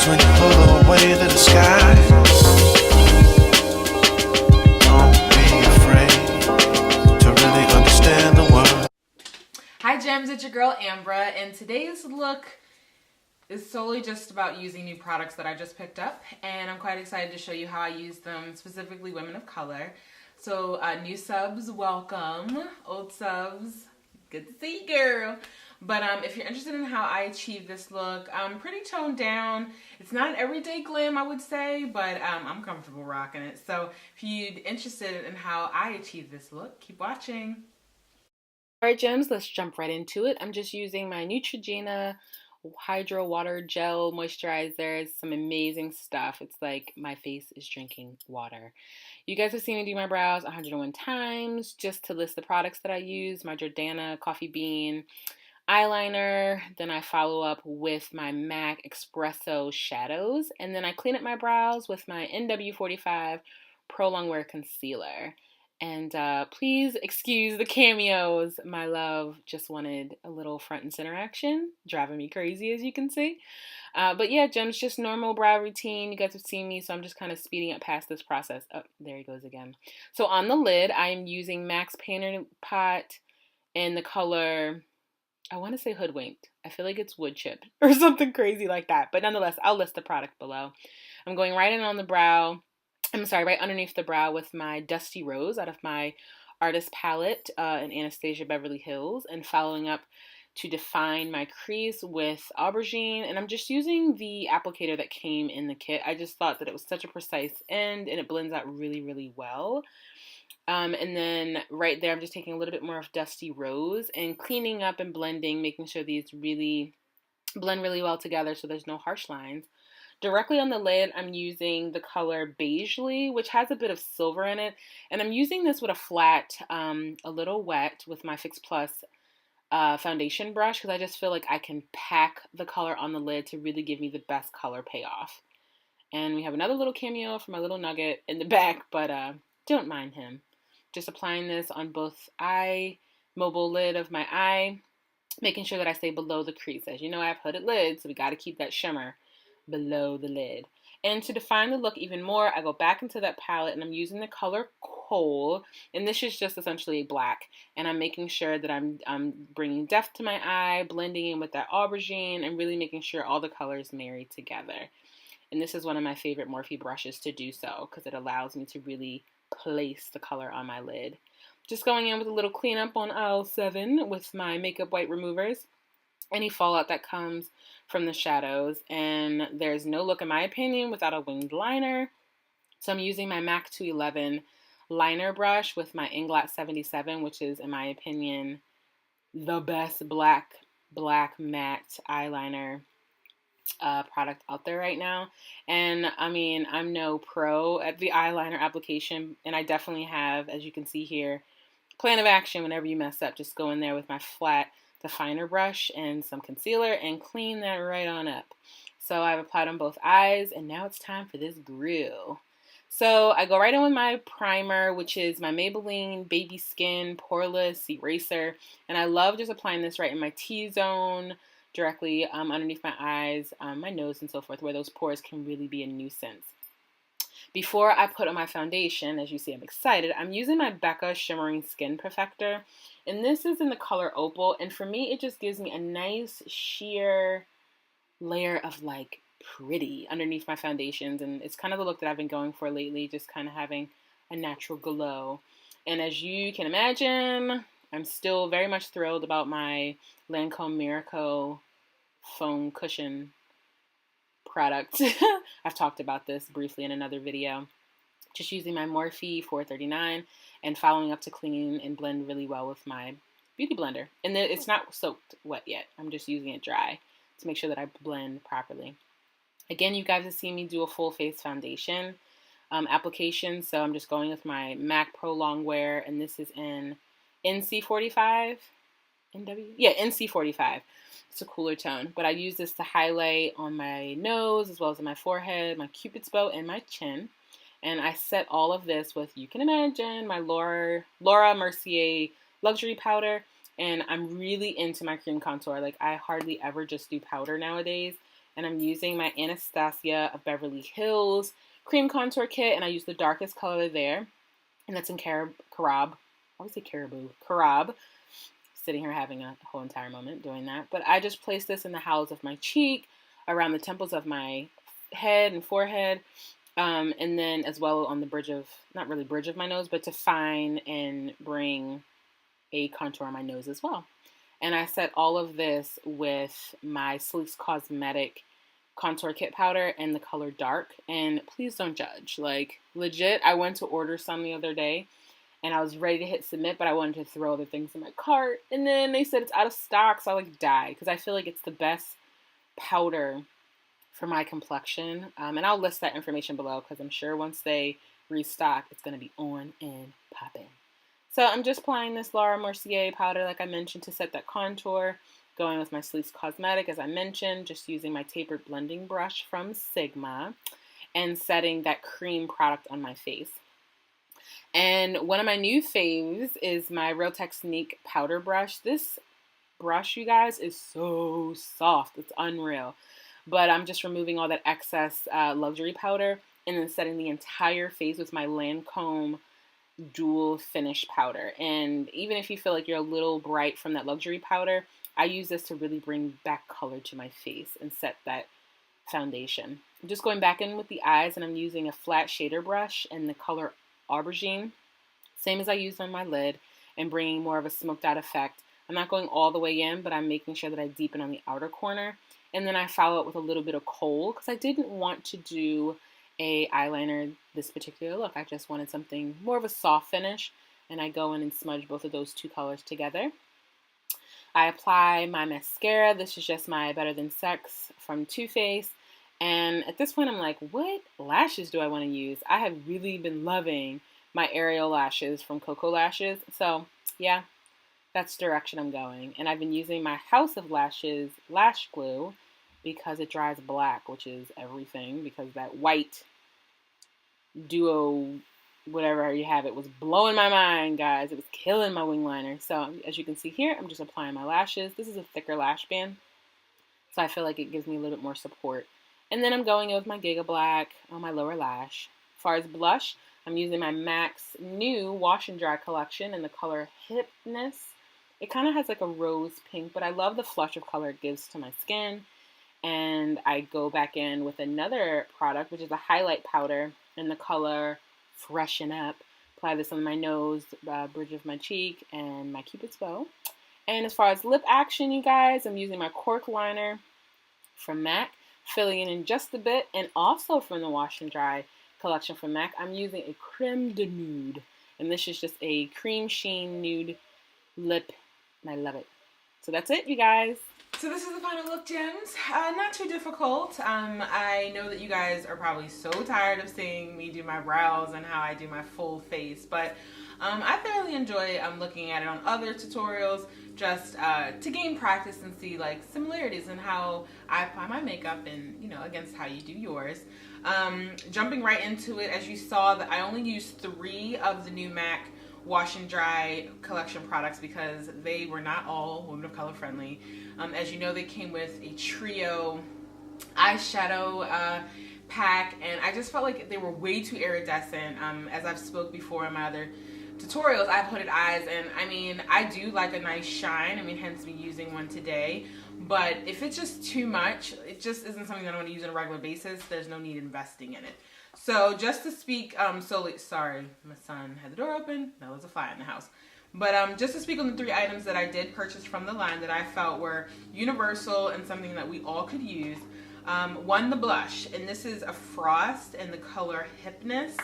when you pull away the disguise. Don't be afraid to really understand the world. Hi gems, it's your girl Ambra, and today's look is solely just about using new products that I just picked up, and I'm quite excited to show you how I use them, specifically women of color. So new subs, welcome. Old subs, good to see you, girl. But if you're interested in how I achieve this look, I'm pretty toned down. It's not an everyday glam, I would say, but I'm comfortable rocking it. So if you're interested in how I achieve this look, keep watching. Alright gems, let's jump right into it. I'm just using my Neutrogena Hydro Water Gel Moisturizer. It's some amazing stuff. It's like my face is drinking water. You guys have seen me do my brows 101 times. Just to list the products that I use, my Jordana Coffee Bean eyeliner, then I follow up with my MAC Espresso Shadows, and then I clean up my brows with my NW45 Pro Longwear Concealer. And please excuse the cameos. My love just wanted a little front and center action, driving me crazy as you can see. But yeah, gems, just normal brow routine. You guys have seen me, so I'm just kind of speeding up past this process. Oh, there he goes again. So on the lid, I'm using MAC's Painter Pot in the color, I want to say Hoodwinked. I feel like it's Wood Chip or something crazy like that. But nonetheless, I'll list the product below. I'm going right in on the brow. Right underneath the brow with my Dusty Rose out of my Artist Palette in Anastasia Beverly Hills, and following up to define my crease with Aubergine. And I'm just using the applicator that came in the kit. I just thought that it was such a precise end and it blends out really, really well. And then right there, I'm just taking a little bit more of Dusty Rose and cleaning up and blending, making sure these really blend really well together so there's no harsh lines. Directly on the lid, I'm using the color Beigly, which has a bit of silver in it. And I'm using this with a flat, a little wet with my Fix Plus foundation brush, because I just feel like I can pack the color on the lid to really give me the best color payoff. And we have another little cameo from my little nugget in the back, but don't mind him. Just applying this on both eye, mobile lid of my eye, making sure that I stay below the crease. As you know, I have hooded lids, so we got to keep that shimmer below the lid. And to define the look even more, I go back into that palette and I'm using the color Coal, and this is just essentially black. And I'm making sure that I'm bringing depth to my eye, blending in with that aubergine, and really making sure all the colors marry together. And this is one of my favorite Morphe brushes to do so, because it allows me to really place the color on my lid. Just going in with a little cleanup on aisle 7 with my makeup white removers. Any fallout that comes from the shadows. And there's no look, in my opinion, without a winged liner. So I'm using my MAC 211 liner brush with my Inglot 77, which is, in my opinion, the best black matte eyeliner product out there right now. And I mean, I'm no pro at the eyeliner application, and I definitely have, as you can see here, plan of action. Whenever you mess up, just go in there with my flat definer brush and some concealer and clean that right on up. So I've applied on both eyes, and now it's time for this grill. So I go right in with my primer, which is my Maybelline Baby Skin Poreless Eraser, and I love just applying this right in my T-zone, directly underneath my eyes, my nose, and so forth, where those pores can really be a nuisance. Before I put on my foundation, as you see, I'm excited, I'm using my Becca Shimmering Skin Perfector, and this is in the color Opal, and for me, it just gives me a nice sheer layer of like pretty underneath my foundations, and it's kind of the look that I've been going for lately, just kind of having a natural glow. And as you can imagine, I'm still very much thrilled about my Lancome Mircle foam cushion product. I've talked about this briefly in another video. Just using my Morphe 439 and following up to clean and blend really well with my beauty blender. And it's not soaked wet yet. I'm just using it dry to make sure that I blend properly. Again, you guys have seen me do a full face foundation application, so I'm just going with my MAC Pro Longwear, and this is in NC45. NC45. It's a cooler tone, but I use this to highlight on my nose as well as on my forehead, my cupid's bow, and my chin. And I set all of this with, you can imagine, my Laura Mercier luxury powder. And I'm really into my cream contour. Like, I hardly ever just do powder nowadays. And I'm using my Anastasia of Beverly Hills cream contour kit, and I use the darkest color there, and that's in Carob. I always say Caribou. Carob. Sitting here having a whole entire moment doing that. But I just place this in the hollows of my cheek, around the temples of my head and forehead, and then as well on the bridge of, not really bridge of my nose, but to fine and bring a contour on my nose as well. And I set all of this with my Sleek's Cosmetic contour kit powder in the color dark. And please don't judge. Like, legit, I went to order some the other day and I was ready to hit submit, but I wanted to throw other things in my cart. And then they said it's out of stock, so I like died because I feel like it's the best powder for my complexion. And I'll list that information below because I'm sure once they restock, it's going to be on and popping. So I'm just applying this Laura Mercier powder, like I mentioned, to set that contour. Going with my Sleek's Cosmetic, as I mentioned, just using my tapered blending brush from Sigma and setting that cream product on my face. And one of my new faves is my Real Technique powder brush. This brush, you guys, is so soft. It's unreal. But I'm just removing all that excess luxury powder and then setting the entire face with my Lancome dual finish powder. And even if you feel like you're a little bright from that luxury powder, I use this to really bring back color to my face and set that foundation. I'm just going back in with the eyes, and I'm using a flat shader brush in the color Aubergine, same as I used on my lid, and bringing more of a smoked out effect. I'm not going all the way in, but I'm making sure that I deepen on the outer corner. And then I follow it with a little bit of kohl because I didn't want to do a eyeliner this particular look. I just wanted something more of a soft finish, and I go in and smudge both of those two colors together. I apply my mascara. This is just my Better Than Sex from Too Faced. And at this point, I'm like, what lashes do I want to use? I have really been loving my Ariel lashes from Coco Lashes. So, yeah, that's the direction I'm going. And I've been using my House of Lashes lash glue because it dries black, which is everything. Because that white duo, whatever you have, it was blowing my mind, guys. It was killing my wing liner. So as you can see here, I'm just applying my lashes. This is a thicker lash band, so I feel like it gives me a little bit more support. And then I'm going in with my Giga Black on my lower lash. As far as blush, I'm using my MAC's new Wash and Dry collection in the color Hipness. It kind of has like a rose pink, but I love the flush of color it gives to my skin. And I go back in with another product, which is a highlight powder in the color Freshen Up. Apply this on my nose, bridge of my cheek, and my Cupid's bow. And as far as lip action, you guys, I'm using my Cork liner from MAC, filling in just a bit, and also from the Wash and Dry collection from MAC, I'm using a Crème de Nude. And this is just a cream sheen nude lip, and I love it. So that's it, you guys. So this is the final look, gems. Not too difficult. I know that you guys are probably so tired of seeing me do my brows and how I do my full face, but I thoroughly enjoy looking at it on other tutorials just to gain practice and see like similarities in how I apply my makeup and, you know, against how you do yours. Jumping right into it, as you saw, that I only used 3 of the new MAC Wash and Dry collection products because they were not all women of color friendly. As you know, they came with a trio eyeshadow pack, and I just felt like they were way too iridescent. As I've spoke before in my other tutorials, I have hooded eyes, and I mean, I do like a nice shine. I mean, hence me using one today. But if it's just too much, it just isn't something that I want to use on a regular basis. There's no need investing in it. So just to speak solely, sorry, my son had the door open. That was a fly in the house. But just to speak on the 3 items that I did purchase from the line that I felt were universal and something that we all could use. One, the blush, and this is a Frost in the color Hipness.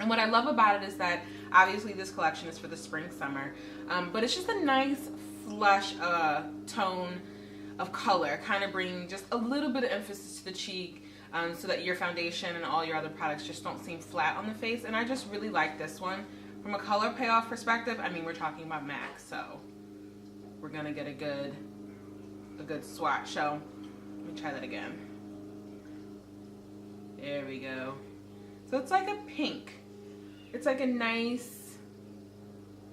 And what I love about it is that obviously this collection is for the spring, summer, but it's just a nice flush tone of color, kind of bringing just a little bit of emphasis to the cheek, so that your foundation and all your other products just don't seem flat on the face. And I just really like this one. From a color payoff perspective, I mean, we're talking about MAC, so we're gonna get a good swatch. So let me try that again. There we go. So it's like a pink. It's like a nice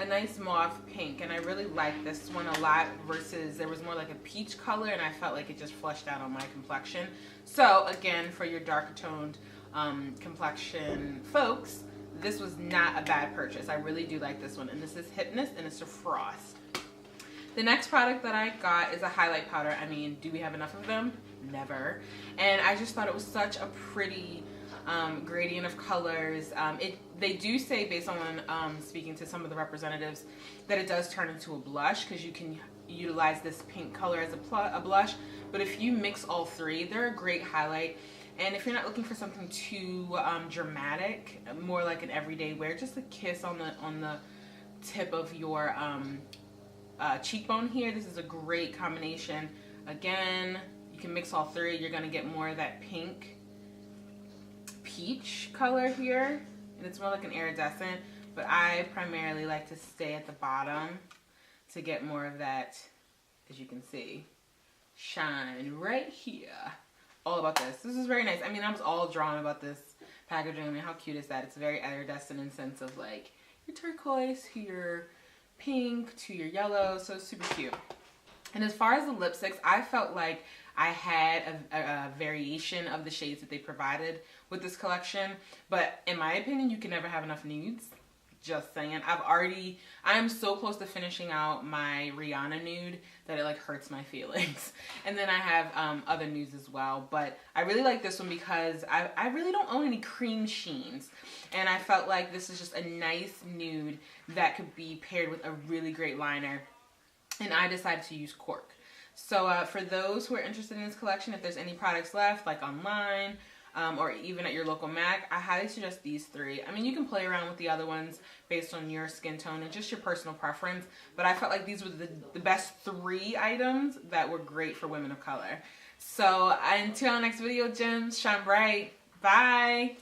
a nice mauve pink, and I really like this one a lot versus there was more like a peach color, and I felt like it just flushed out on my complexion. So again, for your darker toned complexion folks, this was not a bad purchase. I really do like this one, and this is Hipness, and it's a frost. The next product that I got is a highlight powder. I mean, do we have enough of them? Never. And I just thought it was such a pretty gradient of colors. They do say, based on speaking to some of the representatives, that it does turn into a blush because you can utilize this pink color as a blush. But if you mix all three, they're a great highlight. And if you're not looking for something too dramatic, more like an everyday wear, just a kiss on the tip of your cheekbone here, this is a great combination. Again, you can mix all three. You're going to get more of that pink peach color here, and it's more like an iridescent, but I primarily like to stay at the bottom to get more of that, as you can see, shine right here. All about this. This is very nice. I mean, I was all drawn about this packaging. I mean, how cute is that? It's very iridescent in sense of like your turquoise to your pink to your yellow, so it's super cute. And as far as the lipsticks, I felt like I had a variation of the shades that they provided with this collection, but in my opinion, you can never have enough nudes. Just saying. I'm so close to finishing out my Rihanna nude that it like hurts my feelings. And then I have other nudes as well, but I really like this one because I really don't own any cream sheens, and I felt like this is just a nice nude that could be paired with a really great liner, and I decided to use Cork. So for those who are interested in this collection, if there's any products left, like online, or even at your local MAC, I highly suggest these three. I mean, you can play around with the other ones based on your skin tone and just your personal preference, but I felt like these were the best three items that were great for women of color. So until our next video, gems, shine bright. Bye.